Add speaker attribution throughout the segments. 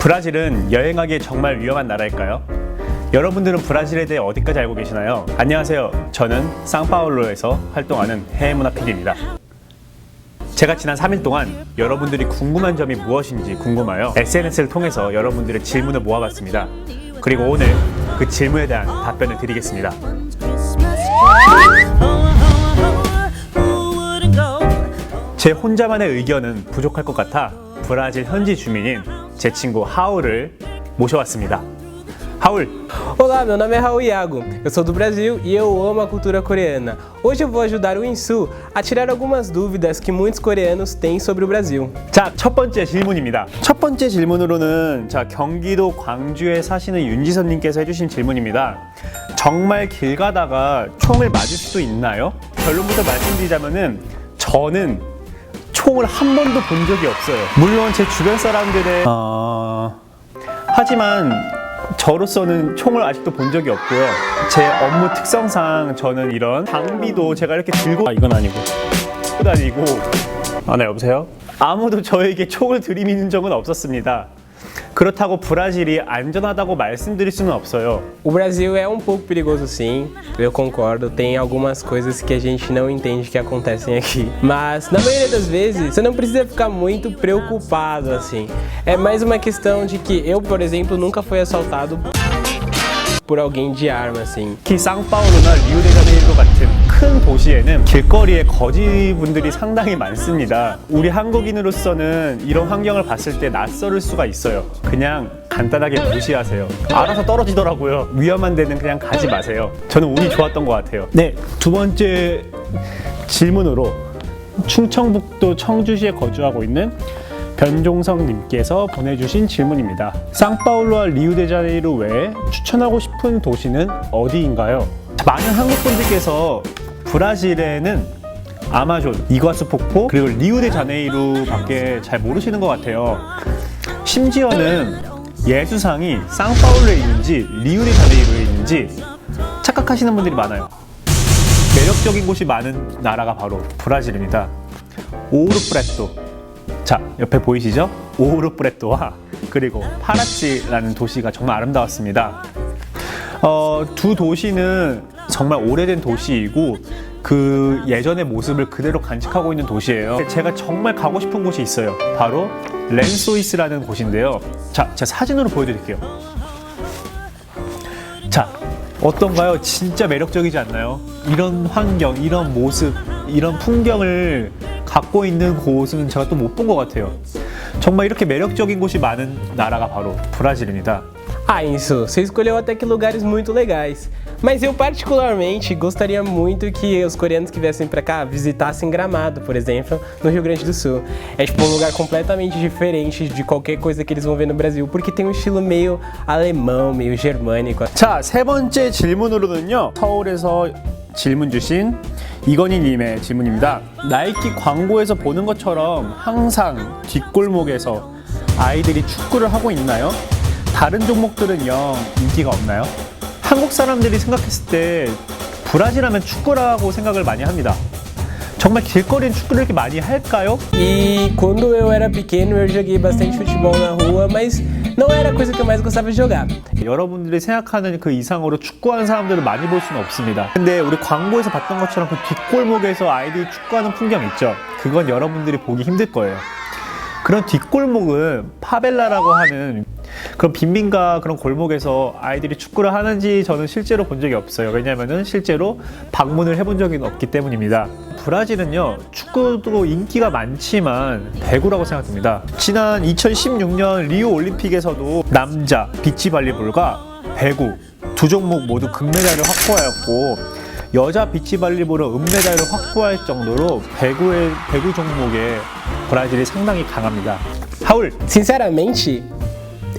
Speaker 1: 브라질은 여행하기에 정말 위험한 나라일까요? 여러분들은 브라질에 대해 어디까지 알고 계시나요? 안녕하세요. 저는 상파울루에서 활동하는 해외문화 PD입니다. 제가 지난 3일 동안 여러분들이 궁금한 점이 무엇인지 궁금하여 SNS를 통해서 여러분들의 질문을 모아봤습니다. 그리고 오늘 그 질문에 대한 답변을 드리겠습니다. 제 혼자만의 의견은 부족할 것 같아 브라질 현지 주민인 제 친구 하울을 모셔왔습니다. Raul.
Speaker 2: Olá, meu nome é Raul Iago, eu sou do Brasil e eu amo a cultura coreana. Hoje eu vou ajudar o Insu a tirar algumas dúvidas que muitos coreanos têm sobre o Brasil.
Speaker 1: 자, 첫 번째 질문입니다. 첫 번째 질문으로는 경기도 광주에 사시는 윤지선님께서 해주신 질문입니다. 정말 길 가다가 총을 맞을 수도 있나요? 결론부터 말씀드리자면은 저는 총을 한 번도 본 적이 없어요. 물론 제 주변 사람들의 하지만 저로서는 총을 아직도 본 적이 없고요. 제 업무 특성상 저는 이런 장비도 제가 이렇게 들고 이건 아니고 다니고 네, 여보세요? 아무도 저에게 총을 들이미는 적은 없었습니다. 그렇다고 브라질이 안전하다고 말씀드릴 수는 없어요.
Speaker 2: O Brasil é um pouco perigoso sim, eu concordo, tem algumas coisas que a gente não entende que acontecem aqui. Mas na maioria das vezes você não precisa ficar muito preocupado assim. É mais uma questão de que eu, por exemplo, nunca fui assaltado por alguém de arma assim.
Speaker 1: 특히 상파울루나 리우데자네이루 같은 큰 도시에는 길거리에 거지분들이 상당히 많습니다. 우리 한국인으로서는 이런 환경을 봤을 때 낯설을 수가 있어요. 그냥 간단하게 무시하세요. 알아서 떨어지더라고요. 위험한 데는 그냥 가지 마세요. 저는 운이 좋았던 것 같아요. 네, 두 번째 질문으로 충청북도 청주시에 거주하고 있는 변종성님께서 보내주신 질문입니다. 상파울루와 리우데자네이루 외에 추천하고 싶은 도시는 어디인가요? 많은 한국분들께서 브라질에는 아마존, 이과수 폭포, 그리고 리우데자네이루 밖에 잘 모르시는 것 같아요. 심지어는 예수상이 상파울루에 있는지 리우데자네이루에 있는지 착각하시는 분들이 많아요. 매력적인 곳이 많은 나라가 바로 브라질입니다. 오우루 프레토, 자, 옆에 보이시죠? 오우루 프레토와 그리고 파라치라는 도시가 정말 아름다웠습니다. 두 도시는 정말 오래된 도시이고 그 예전의 모습을 그대로 간직하고 있는 도시예요. 제가 정말 가고 싶은 곳이 있어요. 바로 렌소이스라는 곳인데요. 자, 제가 사진으로 보여드릴게요. 자, 어떤가요? 진짜 매력적이지 않나요? 이런 환경, 이런 모습, 이런 풍경을 갖고 있는 곳은 제가 또 못 본 것 같아요. 정말 이렇게 매력적인 곳이 많은 나라가 바로 브라질입니다.
Speaker 2: Ah, Insu, você escolheu até que lugares muito legais. Mas eu particularmente gostaria muito que os coreanos que viessem pra cá visitassem Gramado, por exemplo, no Rio Grande do Sul. É tipo um lugar completamente diferente de qualquer coisa que eles vão ver no Brasil, porque tem um estilo meio alemão, meio germânico.
Speaker 1: 자, 세 번째 질문으로는요, 서울에서 질문 주신 이건희님의 질문입니다. 나이키 광고에서 보는 것처럼 항상 뒷골목에서 아이들이 축구를 하고 있나요? 다른 종목들은 영 인기가 없나요? 한국 사람들이 생각했을 때 브라질 하면 축구라고 생각을 많이 합니다. 정말 길거리엔 축구를 이렇게 많이 할까요?
Speaker 2: E quando eu era pequeno eu joguei bastante futebol na rua, mas não era a coisa que eu mais gostava de jogar.
Speaker 1: 여러분들이 생각하는 그 이상으로 축구하는 사람들을 많이 볼 수는 없습니다. 근데 우리 광고에서 봤던 것처럼 그 뒷골목에서 아이들이 축구하는 풍경 있죠? 그건 여러분들이 보기 힘들 거예요. 그런 뒷골목은 파벨라라고 하는 그런 빈민가 그런 골목에서 아이들이 축구를 하는지 저는 실제로 본 적이 없어요. 왜냐하면 실제로 방문을 해본 적이 없기 때문입니다. 브라질은요, 축구도 인기가 많지만 배구라고 생각됩니다. 지난 2016년 리우 올림픽에서도 남자 비치발리볼과 배구 두 종목 모두 금메달을 확보하였고, 여자 비치발리볼은 은메달을 확보할 정도로 배구 종목에 브라질이 상당히 강합니다. 하울!
Speaker 2: Sinceramente,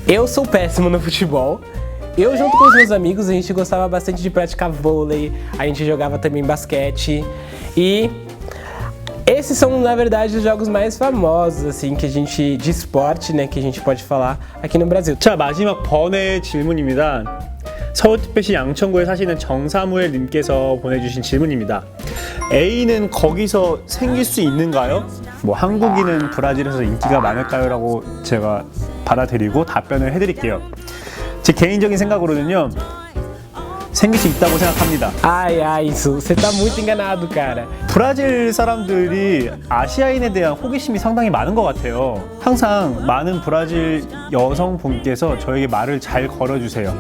Speaker 2: eu sou péssimo no futebol. Eu junto com os meus amigos, a gente gostava bastante de praticar vôlei, a gente jogava também basquete. E esses são, na verdade, os jogos mais famosos, assim, que a gente, de esporte, né, que a gente pode falar aqui no Brasil.
Speaker 1: 자, 마지막 번외 질문입니다. 서울특별시 양천구에 사시는 정사무엘 님께서 보내주신 질문입니다. A는 거기서 생길 수 있는가요? 뭐 한국인은 브라질에서 인기가 많을까요? 라고 제가 받아들이고 답변을 해드릴게요. 제 개인적인 생각으로는요, 생길 수 있다고 생각합니다.
Speaker 2: Ai, Su, você tá muito enganado, cara.
Speaker 1: 브라질 사람들이 아시아인에 대한 호기심이 상당히 많은 것 같아요. 항상 많은 브라질 여성분께서 저에게 말을 잘 걸어주세요.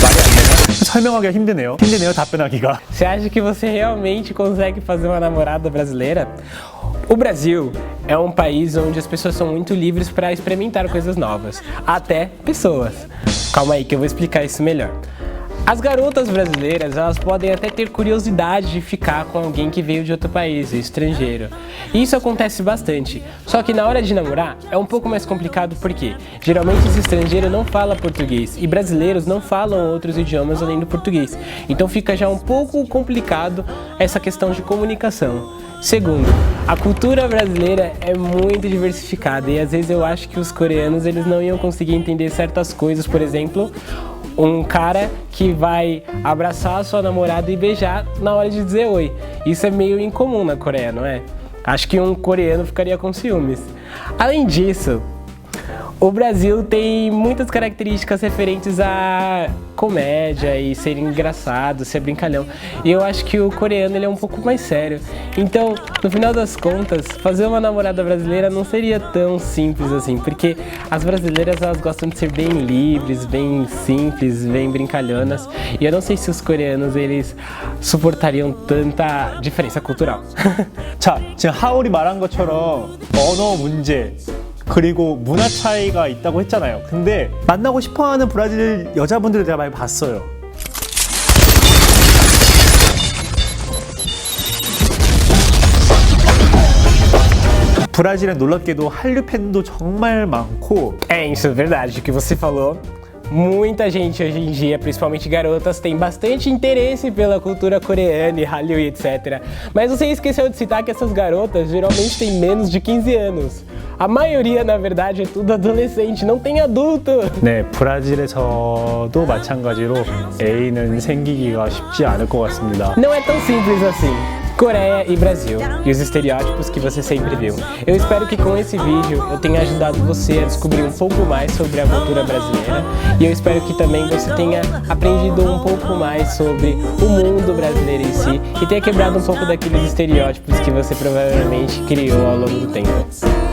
Speaker 1: 말이 안 되나? 설명하기가 힘드네요. 답변하기가.
Speaker 2: Você acha que você realmente consegue fazer uma namorada brasileira? O Brasil é um país onde as pessoas são muito livres para experimentar coisas novas, até pessoas. Calma aí que eu vou explicar isso melhor. As garotas brasileiras, elas podem até ter curiosidade de ficar com alguém que veio de outro país, estrangeiro. E isso acontece bastante. Só que na hora de namorar é um pouco mais complicado porque geralmente esse estrangeiro não fala português e brasileiros não falam outros idiomas além do português. Então fica já um pouco complicado essa questão de comunicação. Segundo, a cultura brasileira é muito diversificada e às vezes eu acho que os coreanos eles não iam conseguir entender certas coisas, por exemplo, um cara que vai abraçar a sua namorada e beijar na hora de dizer oi. Isso é meio incomum na Coreia, não é? Acho que um coreano ficaria com ciúmes. Além disso, o Brasil tem muitas características referentes à comédia e ser engraçado, ser brincalhão. E eu acho que o coreano ele é um pouco mais sério. Então, no final das contas, fazer uma namorada brasileira não seria tão simples assim, porque as brasileiras elas gostam de ser bem livres, bem simples, bem brincalhonas. E eu não sei se os coreanos eles suportariam tanta diferença cultural.
Speaker 1: 자, 지금 하울이 말한 것처럼 언어 문제 그리고 문화 차이가 있다고 했잖아요. 근데 만나고 싶어하는 브라질 여자분들을 제가 많이 봤어요. 브라질엔 놀랍게도 한류 팬도 정말 많고
Speaker 2: É isso, é verdade, o que você falou. Muita gente hoje em dia, principalmente garotas, tem bastante interesse pela cultura coreana e Hallyu e etc. Mas você esqueceu de citar que essas garotas geralmente têm menos de 15 anos. A maioria, na verdade, é tudo adolescente, não tem adulto.
Speaker 1: 네, 브라질에서도 마찬가지로 애인은 생기기가 쉽지 않을 것 같습니다.
Speaker 2: Não é tão simples assim. Coreia e Brasil, e os estereótipos que você sempre viu. Eu espero que com esse vídeo eu tenha ajudado você a descobrir um pouco mais sobre a cultura brasileira e eu espero que também você tenha aprendido um pouco mais sobre o mundo brasileiro em si e tenha quebrado um pouco daqueles estereótipos que você provavelmente criou ao longo do tempo.